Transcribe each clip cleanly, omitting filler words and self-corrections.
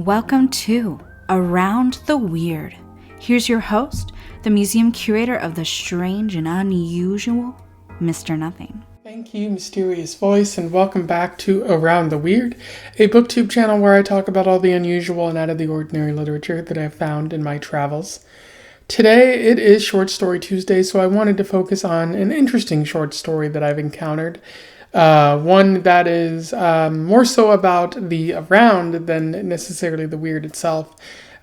Welcome to Around the Weird. Here's your host, the museum curator of the strange and unusual, Mr. Nothing. Thank you, mysterious voice, and welcome back to Around the Weird, a booktube channel where I talk about all the unusual and out of the ordinary literature that I've found in my travels. Today it is Short Story Tuesday, so I wanted to focus on an interesting short story that I've encountered. One that is more so about the around than necessarily the weird itself.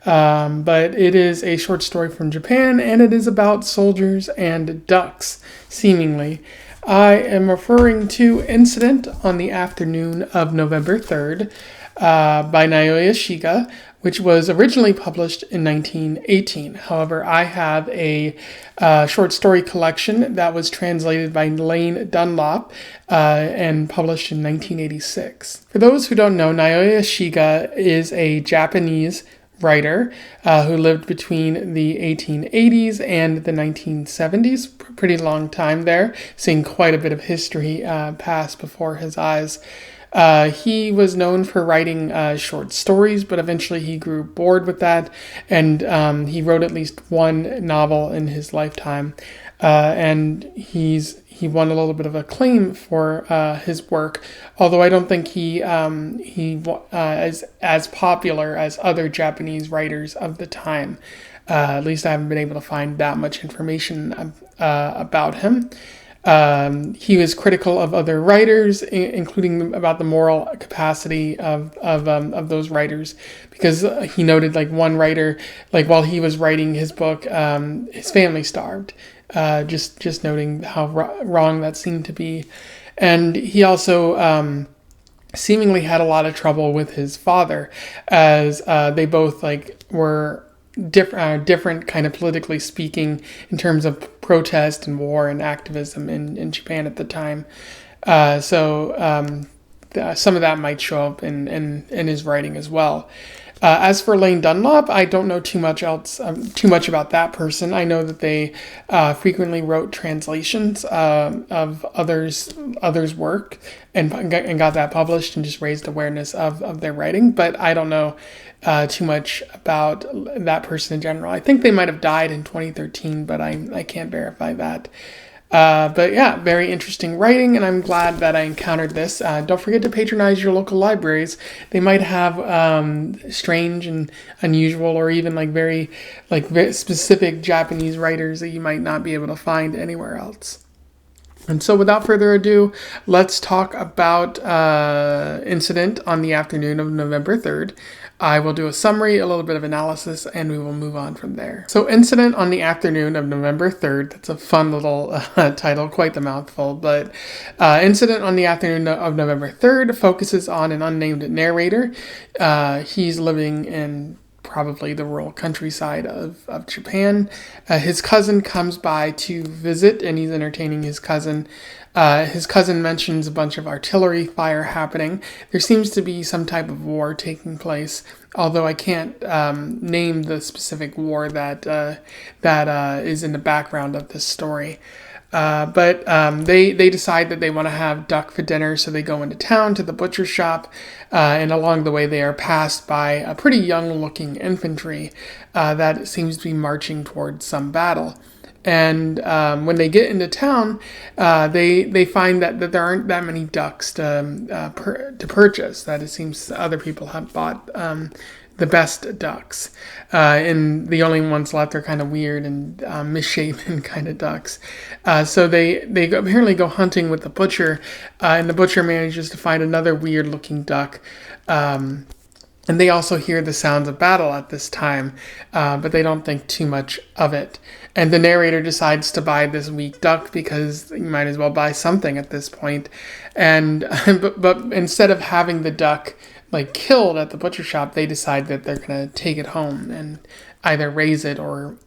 But it is a short story from Japan, and it is about soldiers and ducks, seemingly. I am referring to Incident on the Afternoon of November 3rd by Naoya Shiga, which was originally published in 1918. However, I have a short story collection that was translated by Lane Dunlop and published in 1986. For those who don't know, Naoya Shiga is a Japanese writer who lived between the 1880s and the 1970s. Pretty long time there, seeing quite a bit of history pass before his eyes. He was known for writing short stories, but eventually he grew bored with that, and he wrote at least one novel in his lifetime. And he won a little bit of acclaim for his work, although I don't think he is as popular as other Japanese writers of the time. At least I haven't been able to find that much information about him. He was critical of other writers, including about the moral capacity of those writers, because he noted, like, one writer, like, while he was writing his book, his family starved. Just noting how wrong that seemed to be. And he also seemingly had a lot of trouble with his father, as they both were different kind of politically speaking in terms of protest and war and activism in Japan at the time. So some of that might show up in his writing as well. As for Lane Dunlop, I don't know too much about that person. I know that they frequently wrote translations of others' work and got that published and just raised awareness of their writing. But I don't know too much about that person in general. I think they might have died in 2013, but I can't verify that. But yeah, very interesting writing, and I'm glad that I encountered this. Don't forget to patronize your local libraries. They might have strange and unusual, or even very specific Japanese writers that you might not be able to find anywhere else. And so without further ado, let's talk about Incident on the Afternoon of November 3rd. I will do a summary, a little bit of analysis, and we will move on from there. So Incident on the Afternoon of November 3rd, that's a fun little title, quite the mouthful, but Incident on the Afternoon of November 3rd focuses on an unnamed narrator. He's living in probably the rural countryside of Japan. His cousin comes by to visit, and he's entertaining his cousin. His cousin mentions a bunch of artillery fire happening. There seems to be some type of war taking place, although I can't name the specific war that is in the background of this story. But they decide that they want to have duck for dinner, so they go into town to the butcher shop, and along the way they are passed by a pretty young-looking infantry that seems to be marching towards some battle. And when they get into town, they find that there aren't that many ducks to purchase, that it seems other people have bought the best ducks. And the only ones left are kind of weird and misshapen kind of ducks. So they apparently go hunting with the butcher, and the butcher manages to find another weird-looking duck. And they also hear the sounds of battle at this time, but they don't think too much of it. And the narrator decides to buy this weak duck because you might as well buy something at this point. And but instead of having the duck killed at the butcher shop, they decide that they're gonna take it home and either raise it or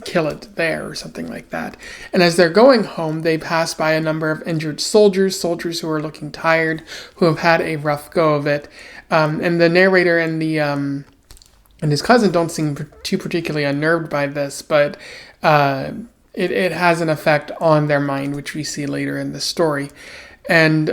kill it there or something like that. And as they're going home, they pass by a number of injured soldiers who are looking tired, who have had a rough go of it. And the narrator and his cousin don't seem too particularly unnerved by this, but it has an effect on their mind, which we see later in the story. And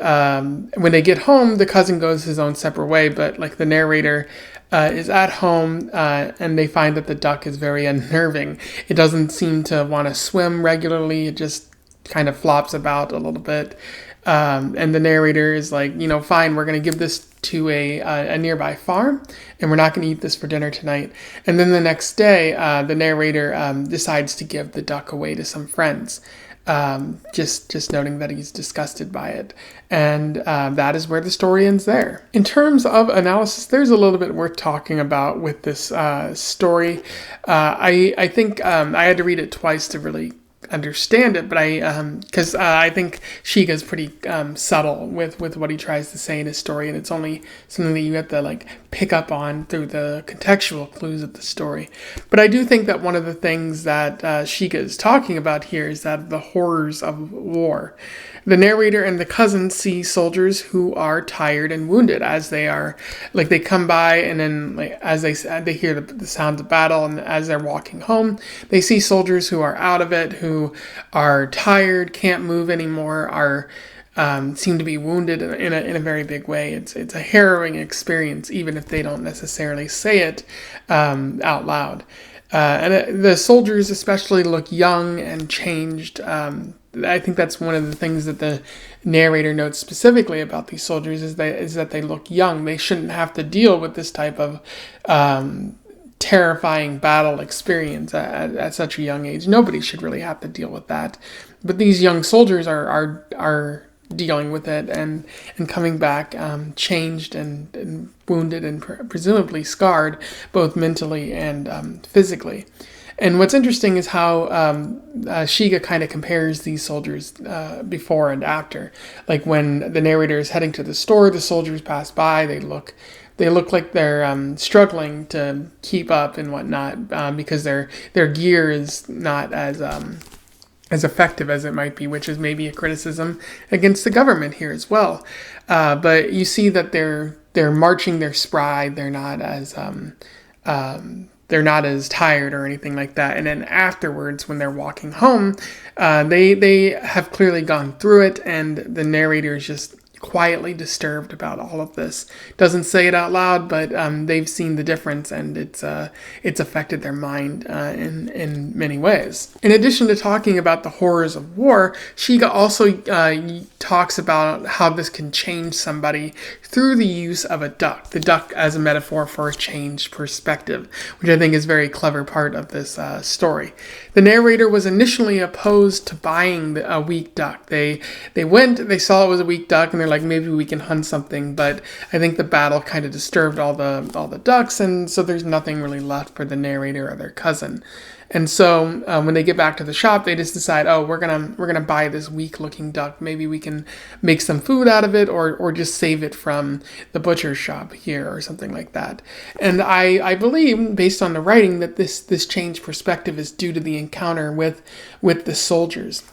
when they get home, the cousin goes his own separate way, but the narrator is at home, and they find that the duck is very unnerving. It doesn't seem to want to swim regularly. It just kind of flops about a little bit. And the narrator is like, fine, we're going to give this to a nearby farm, and we're not going to eat this for dinner tonight. And then the next day, the narrator decides to give the duck away to some friends, just noting that he's disgusted by it. And that is where the story ends there. In terms of analysis, there's a little bit worth talking about with this story. I think I had to read it twice to really understand it, but I think Shiga's pretty subtle with what he tries to say in his story, and it's only something that you have to pick up on through the contextual clues of the story. But I do think that one of the things that Shiga is talking about here is that the horrors of war. The narrator and the cousin see soldiers who are tired and wounded as they are, they come by, and then as they hear the sounds of battle, and as they're walking home, they see soldiers who are out of it, who are tired, can't move anymore, are seem to be wounded in a very big way. It's a harrowing experience, even if they don't necessarily say it out loud. And the soldiers especially look young and changed. I think that's one of the things that the narrator notes specifically about these soldiers is that they look young. They shouldn't have to deal with this type of terrifying battle experience at such a young age. Nobody should really have to deal with that. But these young soldiers are dealing with it and coming back changed and wounded and presumably scarred, both mentally and physically. And what's interesting is how Shiga kind of compares these soldiers before and after. Like when the narrator is heading to the store, the soldiers pass by. They look like they're struggling to keep up and whatnot because their gear is not as effective as it might be, which is maybe a criticism against the government here as well. But you see that they're marching, they're spry, they're not as tired or anything like that. And then afterwards, when they're walking home, they have clearly gone through it, and the narrator is just quietly disturbed about all of this. Doesn't say it out loud, but they've seen the difference, and it's affected their mind in many ways. In addition to talking about the horrors of war, Shiga also talks about how this can change somebody through the use of a duck. The duck as a metaphor for a changed perspective, which I think is a very clever part of this story. The narrator was initially opposed to buying a weak duck. They saw it was a weak duck, and they're like, maybe we can hunt something. But I think the battle kind of disturbed all the ducks, and so there's nothing really left for the narrator or their cousin. And so when they get back to the shop, they just decide, we're gonna buy this weak-looking duck. Maybe we can make some food out of it, or just save it from the butcher's shop here, or something like that. And I believe, based on the writing, that this changed perspective is due to the encounter with the soldiers.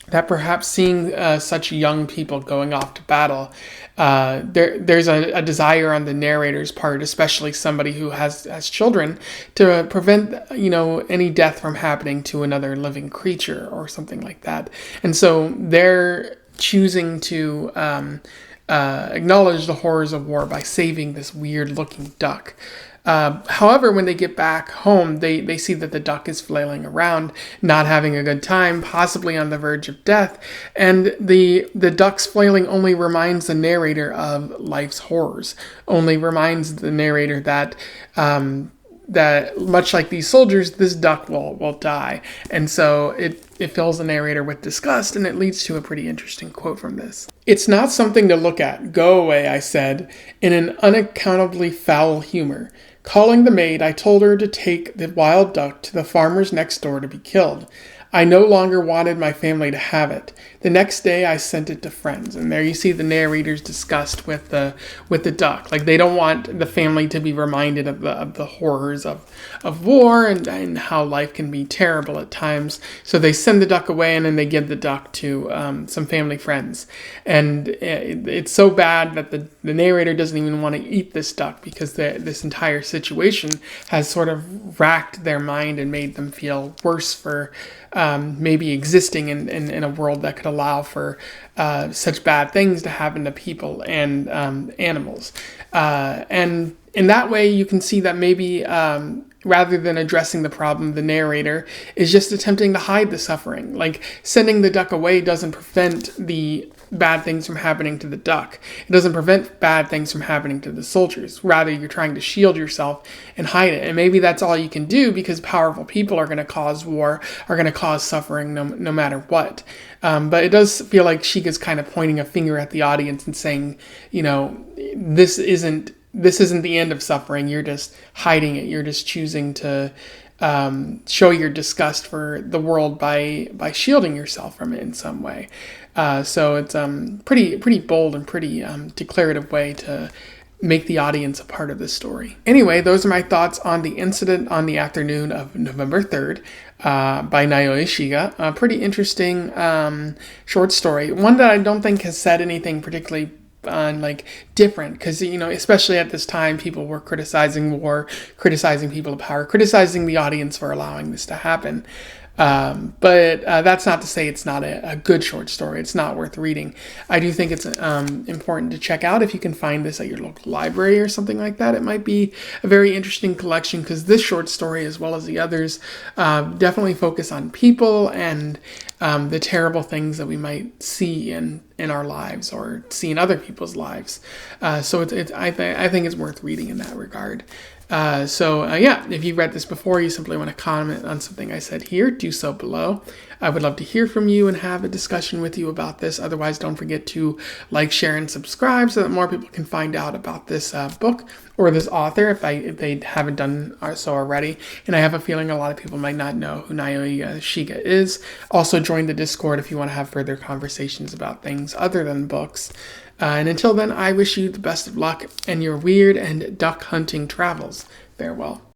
That perhaps seeing such young people going off to battle, there's a desire on the narrator's part, especially somebody who has children, to prevent any death from happening to another living creature or something like that. And so they're choosing to acknowledge the horrors of war by saving this weird-looking duck. However, when they get back home, they see that the duck is flailing around, not having a good time, possibly on the verge of death, and the duck's flailing only reminds the narrator of life's horrors, only reminds the narrator that that much like these soldiers, this duck will die. And so it fills the narrator with disgust, and it leads to a pretty interesting quote from this. "It's not something to look at. Go away," I said, in an unaccountably foul humor. Calling the maid, I told her to take the wild duck to the farmers next door to be killed. I no longer wanted my family to have it. The next day, I sent it to friends. And there you see the narrator's disgust with the duck. Like, they don't want the family to be reminded of the horrors of war and how life can be terrible at times. So they send the duck away, and then they give the duck to some family friends. And it's so bad that the narrator doesn't even want to eat this duck because this entire situation has sort of racked their mind and made them feel worse for maybe existing in a world that could allow for such bad things to happen to people and animals. And in that way, you can see that maybe rather than addressing the problem, the narrator is just attempting to hide the suffering. Like, sending the duck away doesn't prevent the bad things from happening to the duck. It doesn't prevent bad things from happening to the soldiers. Rather, you're trying to shield yourself and hide it. And maybe that's all you can do, because powerful people are going to cause war, are going to cause suffering no matter what. But it does feel like Shiga's kind of pointing a finger at the audience and saying, this isn't the end of suffering. You're just hiding it. You're just choosing to show your disgust for the world by shielding yourself from it in some way. So it's pretty bold and pretty declarative way to make the audience a part of this story. Anyway, those are my thoughts on The Incident on the Afternoon of November 3rd by Naoya Shiga. A pretty interesting short story. One that I don't think has said anything particularly different, because especially at this time, people were criticizing war, criticizing people of power, criticizing the audience for allowing this to happen. But that's not to say it's not a good short story. It's not worth reading. I do think it's important to check out if you can find this at your local library or something like that. It might be a very interesting collection, because this short story, as well as the others, definitely focus on people and the terrible things that we might see in our lives or see in other people's lives. So I think it's worth reading in that regard. If you read this before, you simply want to comment on something I said here, do so below. I would love to hear from you and have a discussion with you about this. Otherwise, don't forget to like, share, and subscribe so that more people can find out about this book or this author if they haven't done so already. And I have a feeling a lot of people might not know who Naoya Shiga is. Also, join the Discord if you want to have further conversations about things other than books. And until then, I wish you the best of luck in your weird and duck hunting travels. Farewell.